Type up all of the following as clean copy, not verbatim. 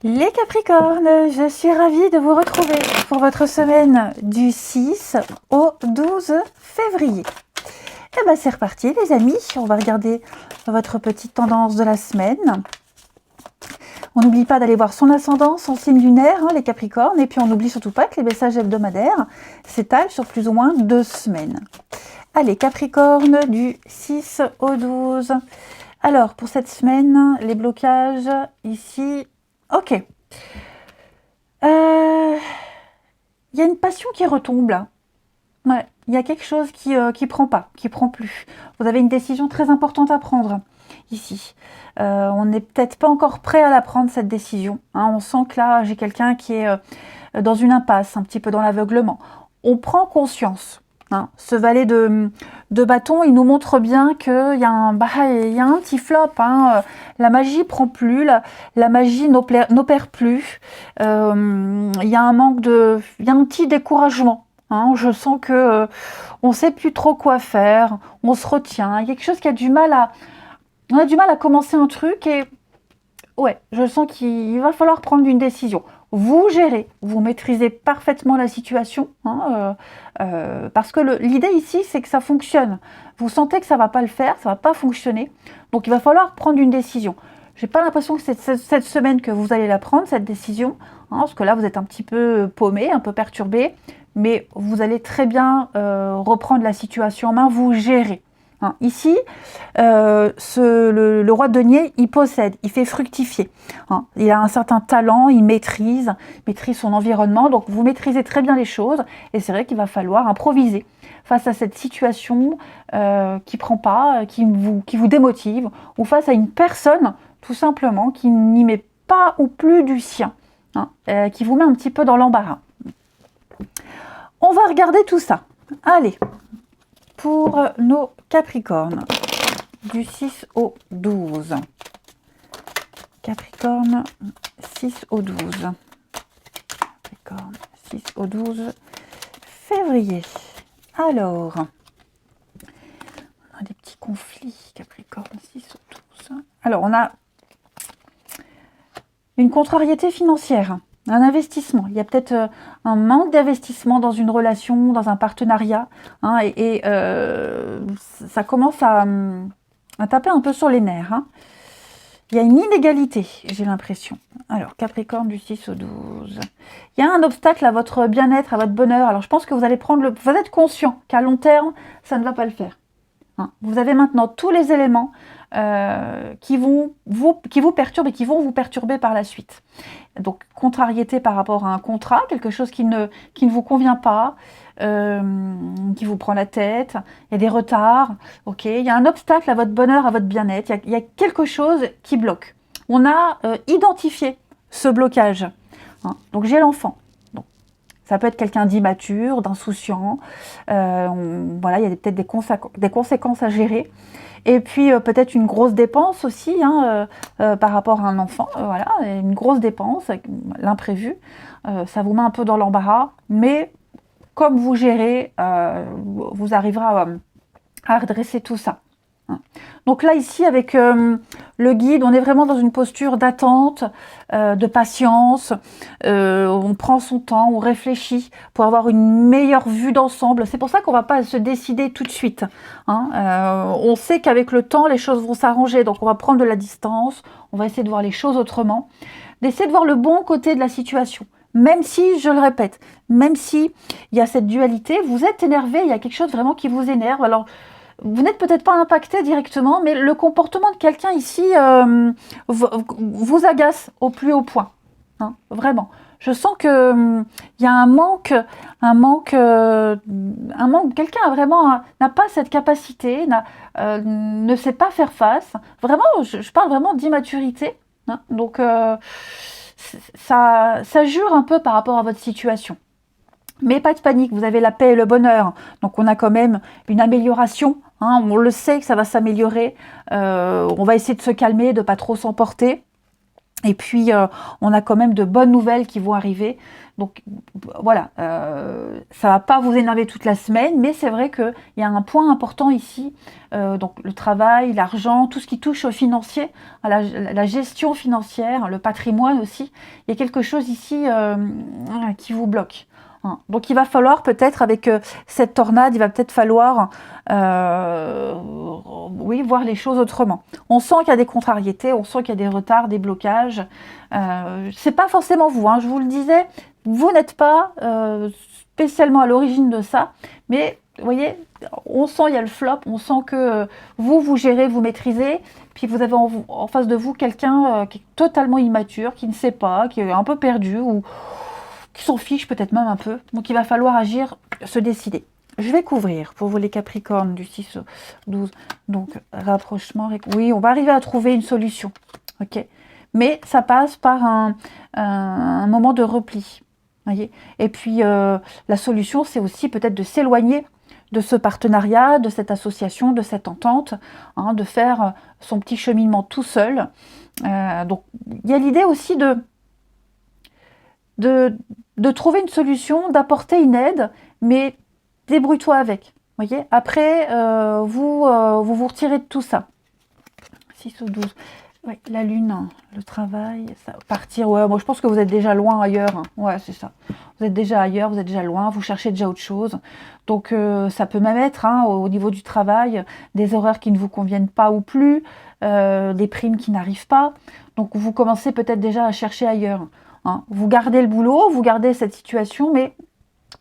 Les Capricornes, je suis ravie de vous retrouver pour votre semaine du 6 au 12 février. Et bien c'est reparti les amis, on va regarder votre petite tendance de la semaine. On n'oublie pas d'aller voir son ascendant, son signe lunaire, les Capricornes, et puis on n'oublie surtout pas que les messages hebdomadaires s'étalent sur plus ou moins 2 semaines. Allez, Capricorne du 6 au 12. Alors, pour cette semaine, les blocages ici... Ok. Il y a une passion qui retombe là. Ouais, il y a quelque chose qui prend pas, qui prend plus. Vous avez une décision très importante à prendre ici. On n'est peut-être pas encore prêt à la prendre cette décision. Hein. On sent que là, j'ai quelqu'un qui est dans une impasse, un petit peu dans l'aveuglement. On prend conscience. Hein. Ce valet de bâton, il nous montre bien qu'il y a un petit flop. Hein. La magie prend plus, la magie n'opère plus. Il y a un manque de... Il y a un petit découragement. Hein. Je sens que on ne sait plus trop quoi faire, on se retient. Il y a quelque chose qui a du mal à... On a du mal à commencer un truc et... Ouais, je sens qu'il va falloir prendre une décision. Vous gérez, vous maîtrisez parfaitement la situation, hein, parce que l'idée ici, c'est que ça fonctionne. Vous sentez que ça ne va pas le faire, ça ne va pas fonctionner, donc il va falloir prendre une décision. Je n'ai pas l'impression que c'est cette semaine que vous allez la prendre, cette décision, hein, parce que là, vous êtes un petit peu paumé, un peu perturbé, mais vous allez très bien reprendre la situation en main, vous gérez. Hein, ici, le roi de denier, il possède, il fait fructifier. Hein, il a un certain talent, il maîtrise son environnement. Donc, vous maîtrisez très bien les choses. Et c'est vrai qu'il va falloir improviser face à cette situation qui prend pas, qui vous démotive, ou face à une personne, tout simplement, qui n'y met pas ou plus du sien, hein, qui vous met un petit peu dans l'embarras. On va regarder tout ça. Allez, pour nos Capricornes, du 6 au 12. Capricorne, 6 au 12. Capricorne, 6 au 12 février. Alors, on a des petits conflits, Capricorne, 6 au 12. Alors, on a une contrariété financière. Un investissement. Il y a peut-être un manque d'investissement dans une relation, dans un partenariat. Hein, et ça commence à taper un peu sur les nerfs. Hein. Il y a une inégalité, j'ai l'impression. Alors, Capricorne du 6 au 12. Il y a un obstacle à votre bien-être, à votre bonheur. Alors, je pense que vous allez prendre le... Vous êtes conscient qu'à long terme, ça ne va pas le faire. Hein. Vous avez maintenant tous les éléments qui vous perturbent et qui vont vous perturber par la suite. Donc, contrariété par rapport à un contrat, quelque chose qui ne vous convient pas, qui vous prend la tête, il y a des retards, ok, il y a un obstacle à votre bonheur, à votre bien-être, il y a quelque chose qui bloque. On a identifié ce blocage. Hein. Donc, j'ai l'enfant. Ça peut être quelqu'un d'immature, d'insouciant. Voilà, il y a peut-être des conséquences à gérer. Et puis peut-être une grosse dépense aussi hein, par rapport à un enfant. Voilà, une grosse dépense, l'imprévu. Ça vous met un peu dans l'embarras. Mais comme vous gérez, vous arriverez à redresser tout ça. Donc là, ici, avec le guide, on est vraiment dans une posture d'attente, de patience. On prend son temps, on réfléchit pour avoir une meilleure vue d'ensemble. C'est pour ça qu'on ne va pas se décider tout de suite. Hein. On sait qu'avec le temps, les choses vont s'arranger. Donc, on va prendre de la distance. On va essayer de voir les choses autrement. D'essayer de voir le bon côté de la situation. Même si, je le répète, même si il y a cette dualité, vous êtes énervé, il y a quelque chose vraiment qui vous énerve. Alors, vous n'êtes peut-être pas impacté directement, mais le comportement de quelqu'un ici vous agace au plus haut point. Hein, vraiment. Je sens que il y a un manque. Quelqu'un a vraiment n'a pas cette capacité, ne sait pas faire face. Vraiment, je parle vraiment d'immaturité. Hein, donc ça jure un peu par rapport à votre situation. Mais pas de panique, vous avez la paix et le bonheur. Donc on a quand même une amélioration. Hein, on le sait que ça va s'améliorer. On va essayer de se calmer, de ne pas trop s'emporter. Et puis, on a quand même de bonnes nouvelles qui vont arriver. Donc, voilà, ça va pas vous énerver toute la semaine, mais c'est vrai qu'il y a un point important ici. Donc, le travail, l'argent, tout ce qui touche au financier, à la gestion financière, le patrimoine aussi. Il y a quelque chose ici qui vous bloque. Hein. Donc, il va falloir peut-être, avec cette tornade, il va peut-être falloir oui, voir les choses autrement. On sent qu'il y a des contrariétés, on sent qu'il y a des retards, des blocages. C'est pas forcément vous, hein, je vous le disais, vous n'êtes pas spécialement à l'origine de ça, mais vous voyez, on sent il y a le flop, on sent que vous gérez, vous maîtrisez, puis vous avez en face de vous quelqu'un qui est totalement immature, qui ne sait pas, qui est un peu perdu, ou qui s'en fiche peut-être même un peu. Donc il va falloir agir, se décider. Je vais couvrir pour vous les Capricornes du 6 au 12. Donc rapprochement, oui, on va arriver à trouver une solution. Ok, mais ça passe par un moment de repli. Voyez. Et puis la solution, c'est aussi peut-être de s'éloigner de ce partenariat, de cette association, de cette entente, hein, de faire son petit cheminement tout seul. Donc il y a l'idée aussi de trouver une solution, d'apporter une aide, mais débrouille-toi avec. Voyez. Après, vous retirez de tout ça. 6 ou 12. Ouais, la lune, le travail, ça, partir, ouais, moi je pense que vous êtes déjà loin ailleurs. Hein. Ouais, c'est ça. Vous êtes déjà ailleurs, vous êtes déjà loin, vous cherchez déjà autre chose. Donc ça peut même être, hein, au niveau du travail, des horaires qui ne vous conviennent pas ou plus, des primes qui n'arrivent pas. Donc vous commencez peut-être déjà à chercher ailleurs. Hein. Vous gardez le boulot, vous gardez cette situation, mais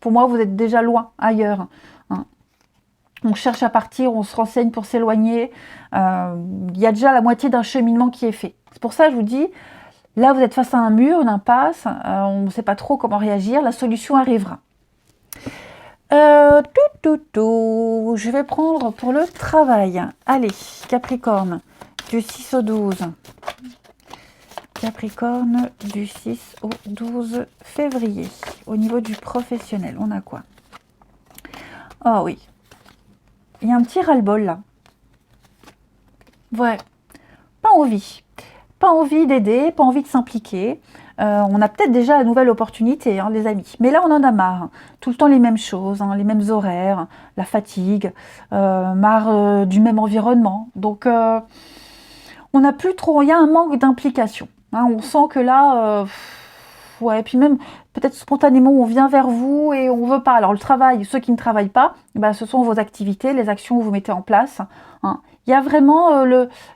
pour moi, vous êtes déjà loin ailleurs. Hein. On cherche à partir, on se renseigne pour s'éloigner. Il y a déjà la moitié d'un cheminement qui est fait. C'est pour ça que je vous dis, là vous êtes face à un mur, une impasse, on ne sait pas trop comment réagir, la solution arrivera. Je vais prendre pour le travail. Allez, Capricorne, du 6 au 12. Capricorne, du 6 au 12 février. Au niveau du professionnel, on a quoi? Oh oui, il y a un petit ras-le-bol là. Ouais, pas envie. Pas envie d'aider, pas envie de s'impliquer. On a peut-être déjà la nouvelle opportunité, hein, les amis. Mais là, on en a marre. Hein. Tout le temps les mêmes choses, hein, les mêmes horaires, la fatigue, marre du même environnement. Donc, on n'a plus trop... Il y a un manque d'implication. Hein, on sent que là... ouais, et puis même, peut-être spontanément, on vient vers vous et on veut pas. Alors, le travail, ceux qui ne travaillent pas, bah, ce sont vos activités, les actions que vous mettez en place. Hein. Il y a vraiment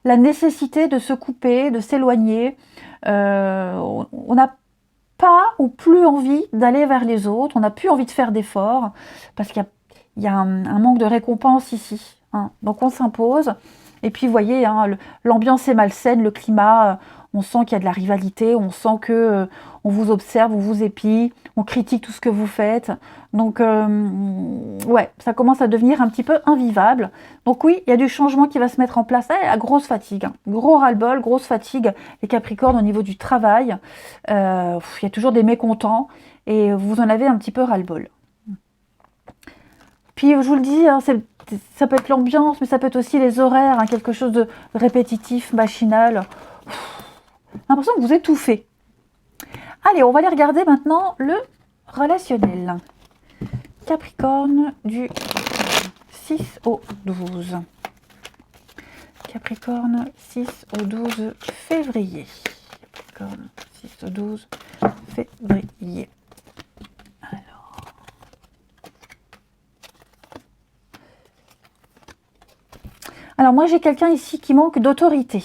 la nécessité de se couper, de s'éloigner. On n'a pas ou plus envie d'aller vers les autres. On n'a plus envie de faire d'efforts parce qu'il y a un manque de récompense ici. Hein. Donc, on s'impose. Et puis, vous voyez, hein, l'ambiance est malsaine, le climat... on sent qu'il y a de la rivalité, on sent que on vous observe, on vous épie, on critique tout ce que vous faites. Donc, ouais, ça commence à devenir un petit peu invivable. Donc oui, il y a du changement qui va se mettre en place. À grosse fatigue, hein. Gros ras-le-bol, grosse fatigue, les Capricornes au niveau du travail. Il y a toujours des mécontents et vous en avez un petit peu ras-le-bol. Puis, je vous le dis, hein, ça peut être l'ambiance, mais ça peut être aussi les horaires, hein, quelque chose de répétitif, machinal. L'impression que vous étouffez. Allez, on va aller regarder maintenant le relationnel. Capricorne du 6 au 12. Capricorne 6 au 12 février. Capricorne 6 au 12 février. Alors moi j'ai quelqu'un ici qui manque d'autorité.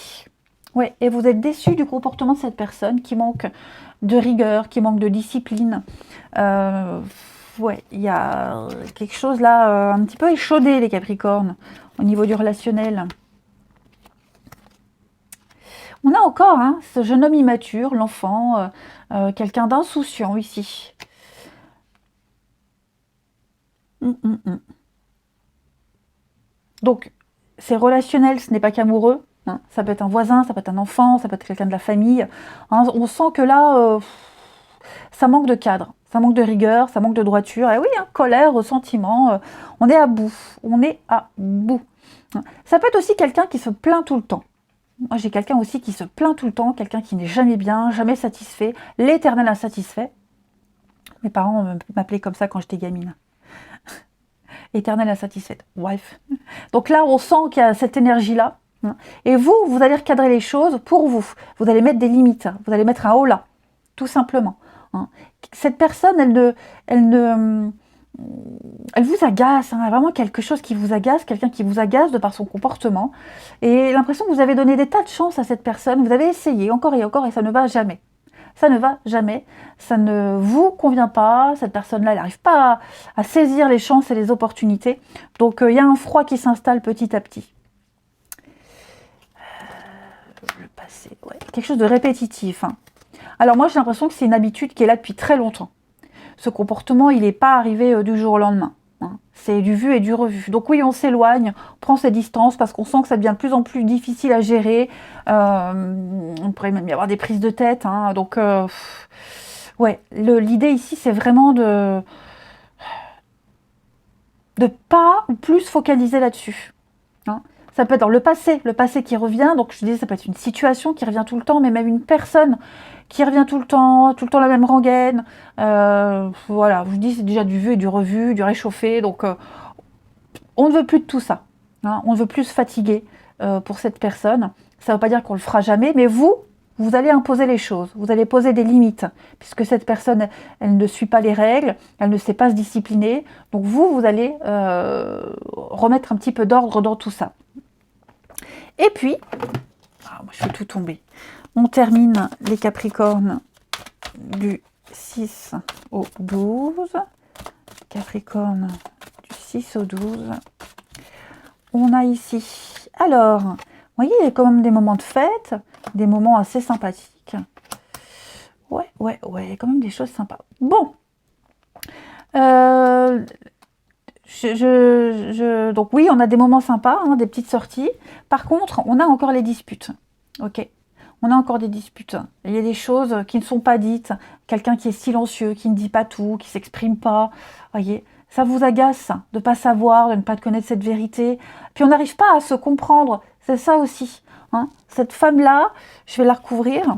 Ouais, et vous êtes déçu du comportement de cette personne qui manque de rigueur, qui manque de discipline. Ouais, il y a quelque chose là, un petit peu échaudé, les Capricornes, au niveau du relationnel. On a encore hein, ce jeune homme immature, l'enfant, quelqu'un d'insouciant ici. Donc, c'est relationnel, ce n'est pas qu'amoureux. Hein. Ça peut être un voisin, ça peut être un enfant, ça peut être quelqu'un de la famille. Hein, on sent que là, ça manque de cadre, ça manque de rigueur, ça manque de droiture. Et oui, hein, colère, ressentiment, on est à bout. On est à bout. Hein. Ça peut être aussi quelqu'un qui se plaint tout le temps. Moi, j'ai quelqu'un aussi qui se plaint tout le temps, quelqu'un qui n'est jamais bien, jamais satisfait, l'éternel insatisfait. Mes parents m'appelaient comme ça quand j'étais gamine. Éternelle insatisfaite. Bref. Donc là, on sent qu'il y a cette énergie-là. Et vous, vous allez recadrer les choses pour vous. Vous allez mettre des limites. Vous allez mettre un haut là. Tout simplement. Cette personne, elle vous agace. Il y a vraiment quelque chose qui vous agace, quelqu'un qui vous agace de par son comportement. Et l'impression que vous avez donné des tas de chances à cette personne. Vous avez essayé encore et ça ne va jamais. Ça ne va jamais, ça ne vous convient pas, cette personne-là, elle n'arrive pas à saisir les chances et les opportunités. Donc, il y a un froid qui s'installe petit à petit. Le passé, ouais. Quelque chose de répétitif. Alors moi, j'ai l'impression que c'est une habitude qui est là depuis très longtemps. Ce comportement, il n'est pas arrivé du jour au lendemain. C'est du vu et du revu. Donc oui, on s'éloigne, on prend ses distances parce qu'on sent que ça devient de plus en plus difficile à gérer. On pourrait même y avoir des prises de tête. Donc, ouais, l'idée ici, c'est vraiment de pas ou plus focaliser là-dessus. Ça peut être dans le passé qui revient. Donc je disais, ça peut être une situation qui revient tout le temps, mais même une personne qui revient tout le temps la même rengaine. Voilà, je vous dis, c'est déjà du vu et du revu, du réchauffé. Donc on ne veut plus de tout ça. On ne veut plus se fatiguer pour cette personne. Ça ne veut pas dire qu'on le fera jamais, mais vous allez imposer les choses. Vous allez poser des limites, puisque cette personne, elle ne suit pas les règles, elle ne sait pas se discipliner. Donc vous allez remettre un petit peu d'ordre dans tout ça. Et puis, moi je fais tout tomber. On termine les Capricornes du 6 au 12. Capricorne du 6 au 12. On a ici, alors, vous voyez, il y a quand même des moments de fête, des moments assez sympathiques. Ouais, il y a quand même des choses sympas. Bon. Donc oui, on a des moments sympas, des petites sorties. Par contre, on a encore les disputes. Ok, on a encore des disputes. Il y a des choses qui ne sont pas dites. Quelqu'un qui est silencieux, qui ne dit pas tout, qui ne s'exprime pas. Voyez, ça vous agace de ne pas savoir, de ne pas connaître cette vérité. Puis on n'arrive pas à se comprendre. C'est ça aussi. Cette femme-là, je vais la recouvrir.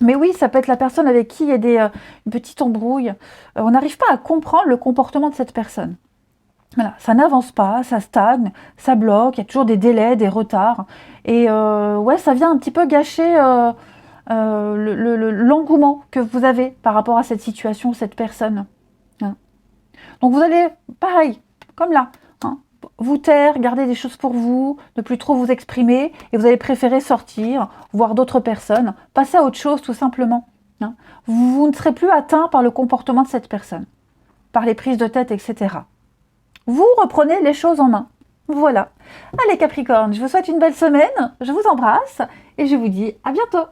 Mais oui, ça peut être la personne avec qui il y a une petite embrouille. On n'arrive pas à comprendre le comportement de cette personne. Voilà, ça n'avance pas, ça stagne, ça bloque, il y a toujours des délais, des retards. Et ouais, ça vient un petit peu gâcher l'engouement que vous avez par rapport à cette situation, cette personne. Donc vous allez, pareil, comme là, vous taire, garder des choses pour vous, ne plus trop vous exprimer, et vous allez préférer sortir, voir d'autres personnes, passer à autre chose tout simplement. Vous ne serez plus atteint par le comportement de cette personne, par les prises de tête, etc. Vous reprenez les choses en main. Voilà. Allez Capricorne, je vous souhaite une belle semaine, je vous embrasse et je vous dis à bientôt.